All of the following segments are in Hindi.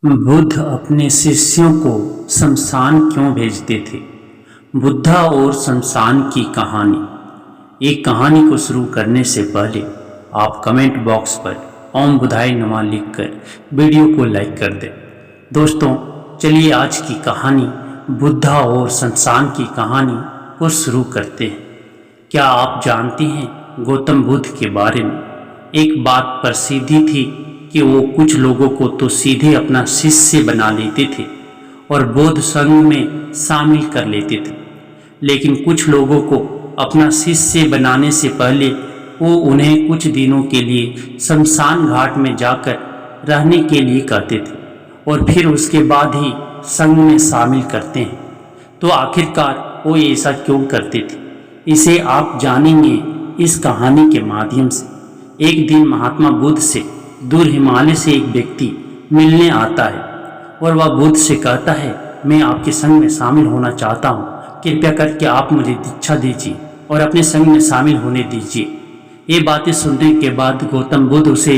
बुद्ध अपने शिष्यों को शमशान क्यों भेजते थे? बुद्धा और शमशान की कहानी। एक कहानी को शुरू करने से पहले आप कमेंट बॉक्स पर ओम बुद्धाय नमः लिखकर वीडियो को लाइक कर दें। दोस्तों, चलिए आज की कहानी बुद्धा और शमशान की कहानी को शुरू करते हैं। क्या आप जानते हैं गौतम बुद्ध के बारे में एक बात प्रसिद्धि थी कि वो कुछ लोगों को तो सीधे अपना शिष्य बना लेते थे और बौद्ध संघ में शामिल कर लेते थे, लेकिन कुछ लोगों को अपना शिष्य बनाने से पहले वो उन्हें कुछ दिनों के लिए शमशान घाट में जाकर रहने के लिए कहते थे और फिर उसके बाद ही संघ में शामिल करते हैं। तो आखिरकार वो ऐसा क्यों करते थे, इसे आप जानेंगे इस कहानी के माध्यम से। एक दिन महात्मा बुद्ध से दूर हिमालय से एक व्यक्ति मिलने आता है और वह बुद्ध से कहता है, मैं आपके संघ में शामिल होना चाहता हूँ, कृपया करके आप मुझे दीक्षा दीजिए और अपने संघ में शामिल होने दीजिए। ये बातें सुनने के बाद गौतम बुद्ध उसे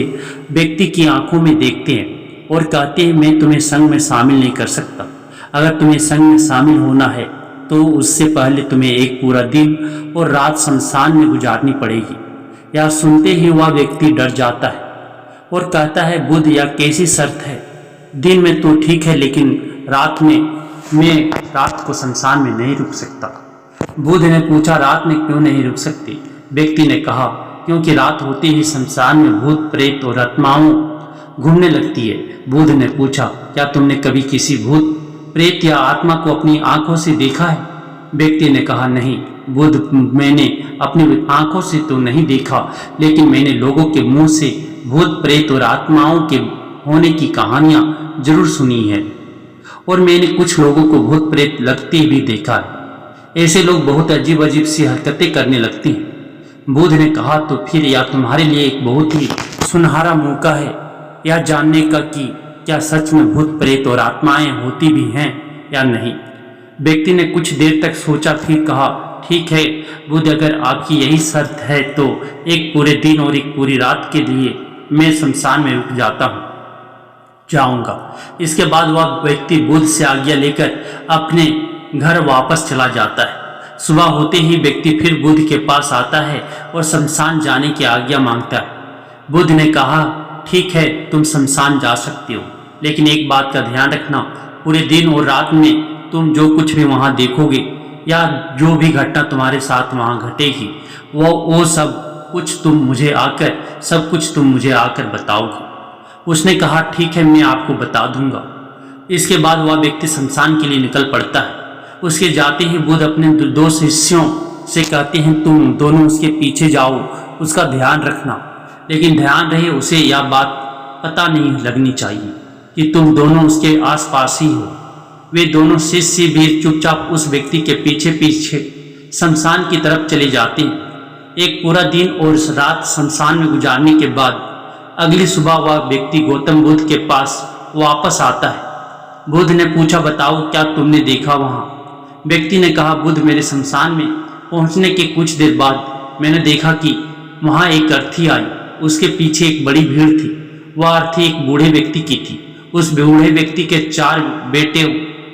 व्यक्ति की आंखों में देखते हैं और कहते हैं, मैं तुम्हें संघ में शामिल नहीं कर सकता। अगर तुम्हें संघ में शामिल होना है तो उससे पहले तुम्हें एक पूरा दिन और रात शमशान में गुजारनी पड़ेगी। यह सुनते ही वह व्यक्ति डर जाता है और कहता है, बुद्ध यह कैसी शर्त है? दिन में तो ठीक है, लेकिन रात में मैं रात को शमशान में नहीं रुक सकता। बुद्ध ने पूछा, रात में क्यों नहीं रुक सकते? व्यक्ति ने कहा, क्योंकि रात होते ही शमशान में भूत प्रेत और आत्माओं घूमने लगती है। बुद्ध ने पूछा, क्या तुमने कभी किसी भूत प्रेत या आत्मा को अपनी आंखों से देखा है? व्यक्ति ने कहा, नहीं बुद्ध, मैंने अपनी आंखों से तो नहीं देखा, लेकिन मैंने लोगों के मुंह से भूत प्रेत और आत्माओं के होने की कहानियां जरूर सुनी है और मैंने कुछ लोगों को भूत प्रेत लगते भी देखा है। ऐसे लोग बहुत अजीब अजीब सी हरकतें करने लगते हैं। बुद्ध ने कहा, तो फिर यह तुम्हारे लिए एक बहुत ही सुनहरा मौका है यह जानने का कि क्या सच में भूत प्रेत और आत्माएं होती भी हैं या नहीं। व्यक्ति ने कुछ देर तक सोचा, फिर कहा, ठीक है बुद्ध, अगर आपकी यही शर्त है तो एक पूरे दिन और एक पूरी रात के लिए मैं शमशान में रुक जाऊंगा। इसके बाद वह व्यक्ति बुद्ध से आज्ञा लेकर अपने घर वापस चला जाता है। सुबह होते ही व्यक्ति फिर बुद्ध के पास आता है और शमशान जाने की आज्ञा मांगता है। बुद्ध ने कहा, ठीक है तुम शमशान जा सकते हो, लेकिन एक बात का ध्यान रखना, पूरे दिन और रात में तुम जो कुछ भी वहां देखोगे या जो भी घटना तुम्हारे साथ वहां घटेगी वो सब कुछ तुम मुझे आकर बताओगे। उसने कहा, ठीक है मैं आपको बता दूंगा। इसके बाद वह व्यक्ति शमशान के लिए निकल पड़ता है। उसके जाते ही बुद्ध अपने दो शिष्यों से कहते हैं, तुम दोनों उसके पीछे जाओ, उसका ध्यान रखना, लेकिन ध्यान रहे उसे यह बात पता नहीं लगनी चाहिए कि तुम दोनों उसके आसपास ही हो। वे दोनों शिष्य भी चुपचाप उस व्यक्ति के पीछे पीछे शमशान की तरफ चले जाते हैं। एक पूरा दिन और रात शमशान में गुजारने के बाद अगली सुबह वह व्यक्ति गौतम बुद्ध के पास वापस आता है। बुद्ध ने पूछा, बताओ क्या तुमने देखा वहाँ? व्यक्ति ने कहा, बुद्ध, मेरे शमशान में पहुँचने के कुछ देर बाद मैंने देखा कि वहाँ एक अर्थी आई। उसके पीछे एक बड़ी भीड़ थी। वह अर्थी एक बूढ़े व्यक्ति की थी। उस बूढ़े व्यक्ति के 4 बेटे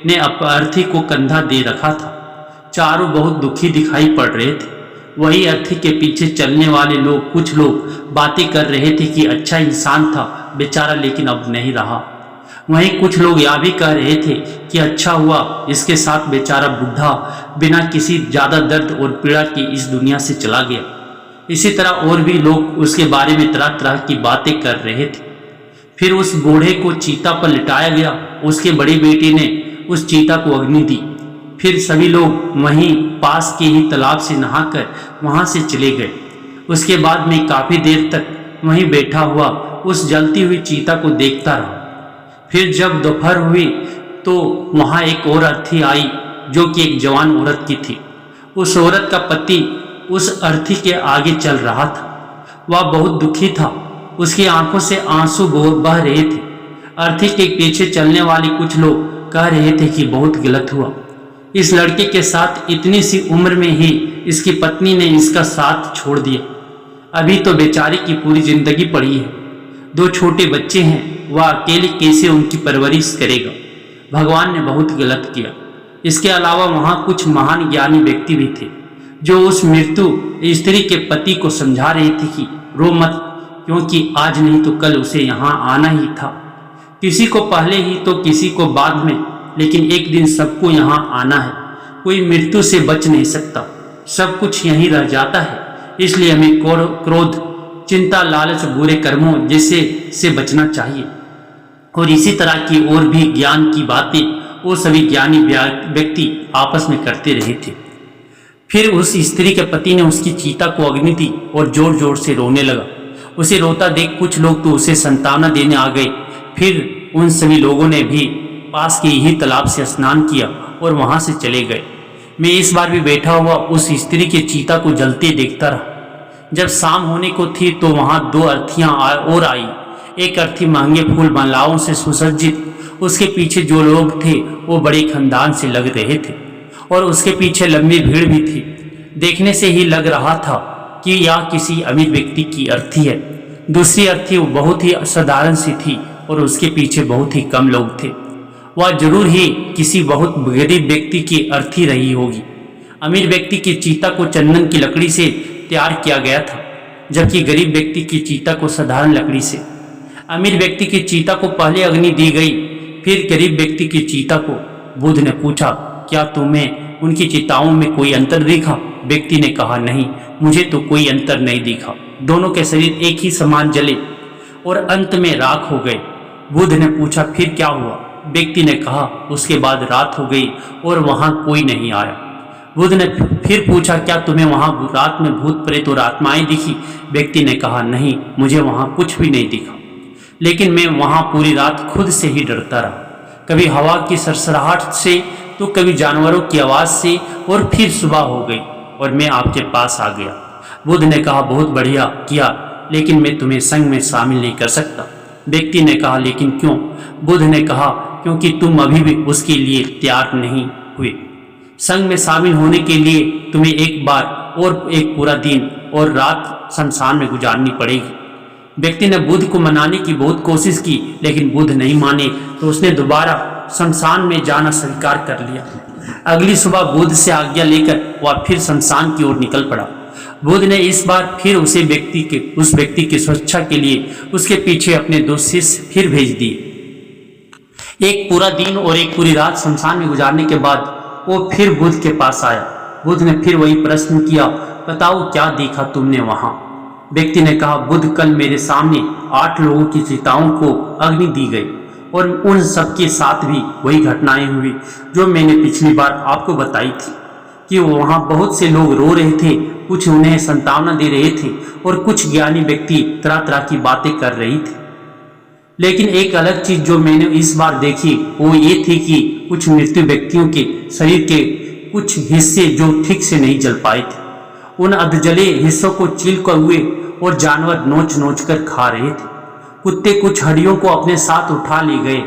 ने अर्थी को कंधा दे रखा था। चारों बहुत दुखी दिखाई पड़ रहे थे। वही अर्थी के पीछे चलने वाले लोग, कुछ लोग बातें कर रहे थे कि अच्छा इंसान था बेचारा, लेकिन अब नहीं रहा। वहीं कुछ लोग यह भी कह रहे थे कि अच्छा हुआ इसके साथ बेचारा बुढ़ा बिना किसी ज़्यादा दर्द और पीड़ा के इस दुनिया से चला गया। इसी तरह और भी लोग उसके बारे में तरह तरह की बातें कर रहे थे। फिर उस बूढ़े को चीता पर लिटाया गया। उसके बड़ी बेटी ने उस चीता को अग्नि दी। फिर सभी लोग वहीं पास के ही तालाब से नहाकर वहां से चले गए। उसके बाद मैं काफ़ी देर तक वहीं बैठा हुआ उस जलती हुई चीता को देखता रहा। फिर जब दोपहर हुई तो वहां एक और अर्थी आई जो कि एक जवान औरत की थी। उस औरत का पति उस अर्थी के आगे चल रहा था। वह बहुत दुखी था। उसकी आंखों से आंसू बह रहे थे। अर्थी के पीछे चलने वाले कुछ लोग कह रहे थे कि बहुत गलत हुआ, इस लड़के के साथ इतनी सी उम्र में ही इसकी पत्नी ने इसका साथ छोड़ दिया। अभी तो बेचारे की पूरी जिंदगी पड़ी है। 2 छोटे बच्चे हैं, वह अकेले कैसे उनकी परवरिश करेगा। भगवान ने बहुत गलत किया। इसके अलावा वहाँ कुछ महान ज्ञानी व्यक्ति भी थे जो उस मृत्यु स्त्री के पति को समझा रहे थे कि रो मत, क्योंकि आज नहीं तो कल उसे यहाँ आना ही था। किसी को पहले ही तो किसी को बाद में, लेकिन एक दिन सबको यहाँ आना है। कोई मृत्यु से बच नहीं सकता, सब कुछ यहीं रह जाता है। इसलिए हमें क्रोध, चिंता, लालच, बुरे कर्मों जैसे से बचना चाहिए। और इसी तरह की और भी ज्ञान की बातें वो सभी ज्ञानी व्यक्ति आपस में करते रहे थे। फिर उस स्त्री के पति ने उसकी चीता को अग्नि दी और जोर जोर से रोने लगा। उसे रोता देख कुछ लोग तो उसे संतावना देने आ गए। फिर उन सभी लोगों ने भी पास के ही तालाब से स्नान किया और वहां से चले गए। मैं इस बार भी बैठा हुआ उस स्त्री के चीता को जलते देखता रहा। जब शाम होने को थी तो वहां 2 अर्थियां और आई। एक अर्थी महंगे फूल मालाओं से सुसज्जित, उसके पीछे जो लोग थे वो बड़े खानदान से लग रहे थे और उसके पीछे लंबी भीड़ भी थी। देखने से ही लग रहा था कि यह किसी अमीर व्यक्ति की अर्थी है। दूसरी अर्थी बहुत ही साधारण सी थी और उसके पीछे बहुत ही कम लोग थे। वह जरूर ही किसी बहुत गरीब व्यक्ति की अर्थी रही होगी। अमीर व्यक्ति की चीता को चंदन की लकड़ी से तैयार किया गया था, जबकि गरीब व्यक्ति की चीता को साधारण लकड़ी से। अमीर व्यक्ति की चीता को पहले अग्नि दी गई, फिर गरीब व्यक्ति की चीता को। बुद्ध ने पूछा, क्या तुम्हें उनकी चिताओं में कोई अंतर दिखा? व्यक्ति ने कहा, नहीं, मुझे तो कोई अंतर नहीं दिखा। दोनों के शरीर एक ही समान जले और अंत में राख हो गए। बुद्ध ने पूछा, फिर क्या हुआ? व्यक्ति ने कहा, उसके बाद रात हो गई और वहां कोई नहीं आया। बुद्ध ने फिर पूछा, क्या तुम्हें वहां रात में भूत प्रेत और आत्माएं दिखी? व्यक्ति ने कहा, नहीं, मुझे वहां कुछ भी नहीं दिखा, लेकिन मैं वहां पूरी रात खुद से ही डरता रहा। कभी हवा की सरसराहट से तो कभी जानवरों की आवाज से, और फिर सुबह हो गई और मैं आपके पास आ गया। बुद्ध ने कहा, बहुत बढ़िया किया, लेकिन मैं तुम्हें संघ में शामिल नहीं कर सकता। व्यक्ति ने कहा, लेकिन क्यों? बुद्ध ने कहा, क्योंकि तुम अभी भी उसके लिए तैयार नहीं हुए। संघ में शामिल होने के लिए तुम्हें एक बार और एक पूरा दिन और रात शमशान में गुजारनी पड़ेगी। व्यक्ति ने बुद्ध को मनाने की बहुत कोशिश की, लेकिन बुद्ध नहीं माने तो उसने दोबारा शमशान में जाना स्वीकार कर लिया। अगली सुबह बुद्ध से आज्ञा लेकर वह फिर शमशान की ओर निकल पड़ा। बुद्ध ने इस बार फिर उस व्यक्ति की सुरक्षा के लिए उसके पीछे अपने 2 शिष्य फिर भेज दिए। एक पूरा दिन और एक पूरी रात शमशान में गुजारने के बाद वो फिर बुद्ध के पास आया। बुद्ध ने फिर वही प्रश्न किया, बताओ क्या देखा तुमने वहां? व्यक्ति ने कहा, बुद्ध, कल मेरे सामने 8 लोगों की चिताओं को अग्नि दी गई और उन सबके साथ भी वही घटनाएं हुई जो मैंने पिछली बार आपको बताई थी, कि वहां बहुत से लोग रो रहे थे, कुछ उन्हें संतावना दे रहे थे और कुछ ज्ञानी व्यक्ति तरह तरह की बातें कर रही थे। लेकिन एक अलग चीज जो मैंने इस बार देखी वो ये थी कि कुछ मृत्यु व्यक्तियों के शरीर के कुछ हिस्से जो ठीक से नहीं जल पाए थे, उन अधजले हिस्सों को चील कर हुए और जानवर नोच नोच कर खा रहे थे। कुत्ते कुछ हड्डियों को अपने साथ उठा ले गए।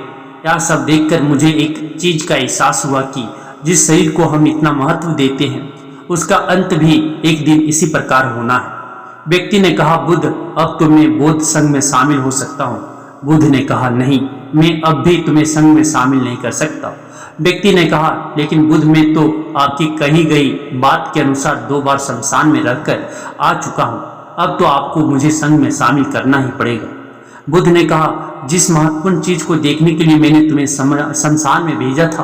यह सब देखकर मुझे एक चीज का एहसास हुआ कि जिस शरीर को हम इतना महत्व देते हैं उसका अंत भी एक दिन इसी प्रकार होना है। व्यक्ति ने कहा, बुद्ध, अब तो मैं बौद्ध संघ में शामिल हो सकता हूँ। बुद्ध ने कहा, नहीं, मैं अब भी तुम्हें संघ में शामिल नहीं कर सकता। व्यक्ति ने कहा, लेकिन बुद्ध, मैं तो आपकी कही गई बात के अनुसार 2 बार शमशान में रहकर आ चुका हूँ। अब तो आपको मुझे संघ में शामिल करना ही पड़ेगा। बुद्ध ने कहा, जिस महत्वपूर्ण चीज को देखने के लिए मैंने तुम्हें शमशान में भेजा था,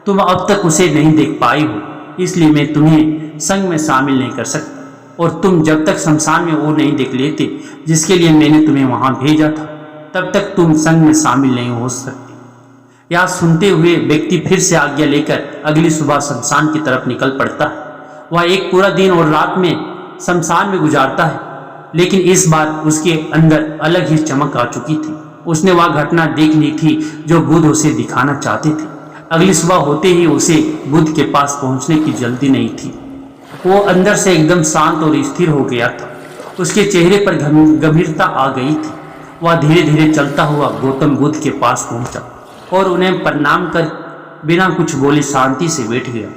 तुम अब तक उसे नहीं देख पाई हो, इसलिए मैं तुम्हें संघ में शामिल नहीं कर सकता। और तुम जब तक शमशान में वो नहीं देख लेते जिसके लिए मैंने तुम्हें वहां भेजा था, तब तक तुम संघ में शामिल नहीं हो सकते। यह सुनते हुए व्यक्ति फिर से आज्ञा लेकर अगली सुबह शमशान की तरफ निकल पड़ता है। वह एक पूरा दिन और रात में शमशान में गुजारता है, लेकिन इस बार उसके अंदर अलग ही चमक आ चुकी थी। उसने वह घटना देख ली थी जो बुद्ध उसे दिखाना चाहते थे। अगली सुबह होते ही उसे बुद्ध के पास पहुंचने की जल्दी नहीं थी। वो अंदर से एकदम शांत और स्थिर हो गया था। उसके चेहरे पर गंभीरता आ गई थी। वह धीरे धीरे चलता हुआ गौतम बुद्ध के पास पहुंचा और उन्हें प्रणाम कर बिना कुछ बोले शांति से बैठ गया।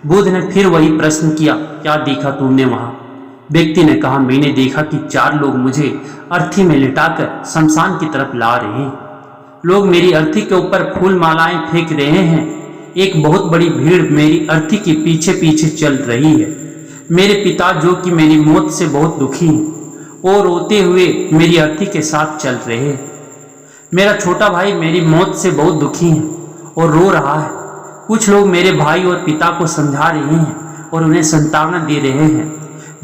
बुद्ध ने फिर वही प्रश्न किया, क्या देखा तुमने वहां? व्यक्ति ने कहा, मैंने देखा कि 4 लोग मुझे अर्थी में लिटाकर शमशान की तरफ ला रहे हैं। लोग मेरी अर्थी के ऊपर फूल मालाएं फेंक रहे हैं। एक बहुत बड़ी भीड़ मेरी अर्थी के पीछे पीछे चल रही है। मेरे पिता जो कि मेरी मौत से बहुत दुखी हैं, वो रोते हुए मेरी अर्थी के साथ चल रहे हैं। मेरा छोटा भाई मेरी मौत से बहुत दुखी है और रो रहा है। कुछ लोग मेरे भाई और पिता को समझा रहे हैं और उन्हें सांत्वना दे रहे हैं,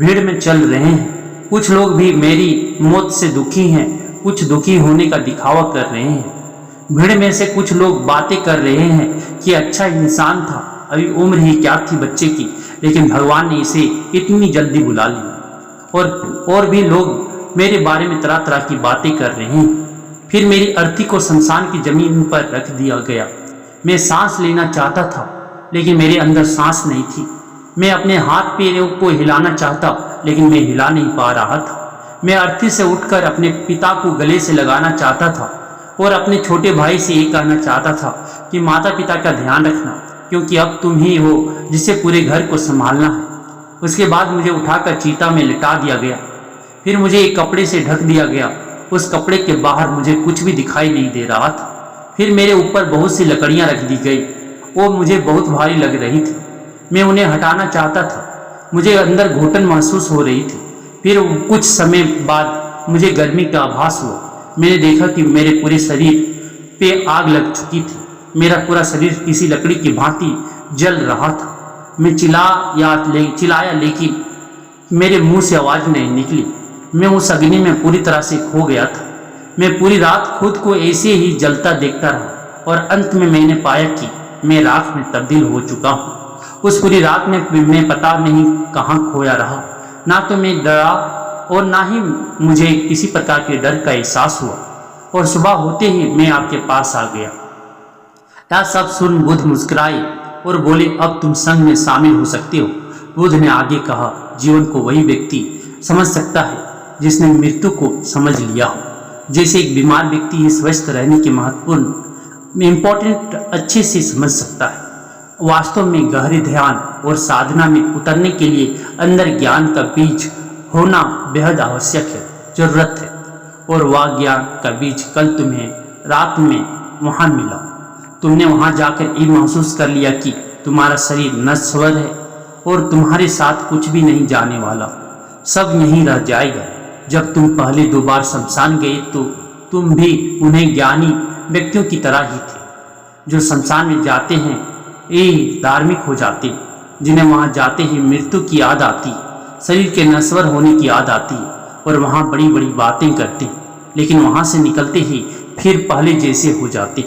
भीड़ में चल रहे हैं। कुछ लोग भी मेरी मौत से दुखी हैं, कुछ दुखी होने का दिखावा कर रहे हैं। भीड़ में से कुछ लोग बातें कर रहे हैं कि अच्छा इंसान था, अभी उम्र ही क्या थी बच्चे की, लेकिन भगवान ने इसे इतनी जल्दी बुला लिया। और भी लोग मेरे बारे में तरह तरह की बातें कर रहे हैं। फिर मेरी अर्थी को शमशान की जमीन पर रख दिया गया। मैं सांस लेना चाहता था, लेकिन मेरे अंदर सांस नहीं थी। मैं अपने हाथ पैरों को हिलाना चाहता, लेकिन मैं हिला नहीं पा रहा था। मैं अर्थी से उठकर अपने पिता को गले से लगाना चाहता था और अपने छोटे भाई से ये कहना चाहता था कि माता पिता का ध्यान रखना, क्योंकि अब तुम ही हो जिसे पूरे घर को संभालना है। उसके बाद मुझे उठाकर चीता में लिटा दिया गया। फिर मुझे एक कपड़े से ढक दिया गया। उस कपड़े के बाहर मुझे कुछ भी दिखाई नहीं दे रहा था। फिर मेरे ऊपर बहुत सी लकड़ियां रख दी गई। वो मुझे बहुत भारी लग रही थी। मैं उन्हें हटाना चाहता था। मुझे अंदर घुटन महसूस हो रही थी। फिर कुछ समय बाद मुझे गर्मी का आभास हुआ। मैंने देखा कि मेरे पूरे शरीर पे आग लग चुकी थी। मेरा पूरा शरीर किसी लकड़ी की भांति जल रहा था। मैं चिल्लाया, लेकिन मेरे मुंह से आवाज़ नहीं निकली। मैं उस अग्नि में पूरी तरह से खो गया था। मैं पूरी रात खुद को ऐसे ही जलता देखता रहा और अंत में मैंने पाया कि मैं राख में तब्दील हो चुका हूँ। उस पूरी रात में मैं पता नहीं कहाँ खोया रहा। ना तो मैं डरा और ना ही मुझे किसी प्रकार के डर का एहसास हुआ। और सुबह होते ही मैं आपके पास आ गया। यह सब सुन बुद्ध मुस्कुराए और बोले, अब तुम संघ में शामिल हो सकते हो। बुद्ध ने आगे कहा, जीवन को वही व्यक्ति समझ सकता है जिसने मृत्यु को समझ लिया हो। जैसे एक बीमार व्यक्ति स्वस्थ रहने के महत्वपूर्ण इम्पोर्टेंट अच्छे से समझ सकता है। वास्तव में गहरे ध्यान और साधना में उतरने के लिए अंदर ज्ञान का बीज होना बेहद आवश्यक है, जरूरत है। और वह ज्ञान का बीज कल तुम्हें रात में वहाँ मिला। तुमने वहाँ जाकर ये महसूस कर लिया कि तुम्हारा शरीर नश्वर है और तुम्हारे साथ कुछ भी नहीं जाने वाला, सब यहीं रह जाएगा। जब तुम पहले 2 बार शमशान गए तो तुम भी उन्हें ज्ञानी व्यक्तियों की तरह ही थे। जो शमशान में जाते हैं ये धार्मिक हो जाते, जिन्हें वहाँ जाते ही मृत्यु की याद आती, शरीर के नश्वर होने की याद आती और वहाँ बड़ी बड़ी बातें करते, लेकिन वहाँ से निकलते ही फिर पहले जैसे हो जाते।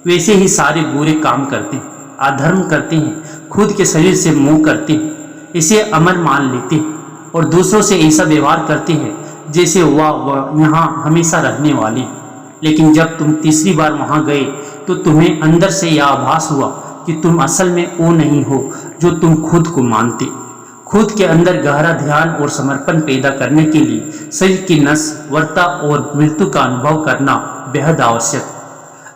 वैसे ही सारे बुरे काम करते हैं, अधर्म करते हैं, खुद के शरीर से मोह करते हैं, इसे अमर मान लेते हैं और दूसरों से ऐसा व्यवहार करते हैं जैसे वह यहाँ हमेशा रहने वाली। लेकिन जब तुम तीसरी बार वहाँ गए तो तुम्हें अंदर से यह आभास हुआ कि तुम असल में वो नहीं हो जो तुम खुद को मानते। खुद के अंदर गहरा ध्यान और समर्पण पैदा करने के लिए शरीर की नश्वरता और मृत्यु का अनुभव करना बेहद आवश्यक।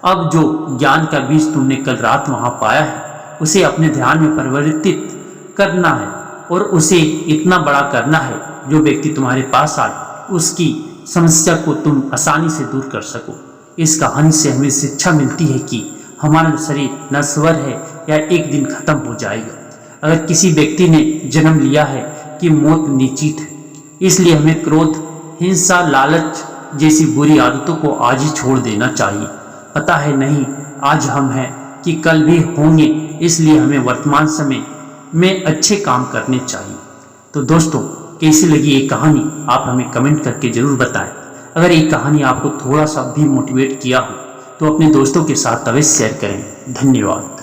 अब जो ज्ञान का बीज तुमने कल रात वहाँ पाया है, उसे अपने ध्यान में परिवर्तित करना है और उसे इतना बड़ा करना है जो व्यक्ति तुम्हारे पास आए उसकी समस्या को तुम आसानी से दूर कर सको। इस कहानी से हमें शिक्षा मिलती है कि हमारा शरीर नश्वर है या एक दिन खत्म हो जाएगा। अगर किसी व्यक्ति ने जन्म लिया है कि मौत निश्चित है, इसलिए हमें क्रोध, हिंसा, लालच जैसी बुरी आदतों को आज ही छोड़ देना चाहिए। पता है नहीं आज हम हैं कि कल भी होंगे, इसलिए हमें वर्तमान समय में अच्छे काम करने चाहिए। तो दोस्तों, कैसी लगी ये कहानी आप हमें कमेंट करके ज़रूर बताएं। अगर ये कहानी आपको थोड़ा सा भी मोटिवेट किया हो तो अपने दोस्तों के साथ अवश्य शेयर करें। धन्यवाद।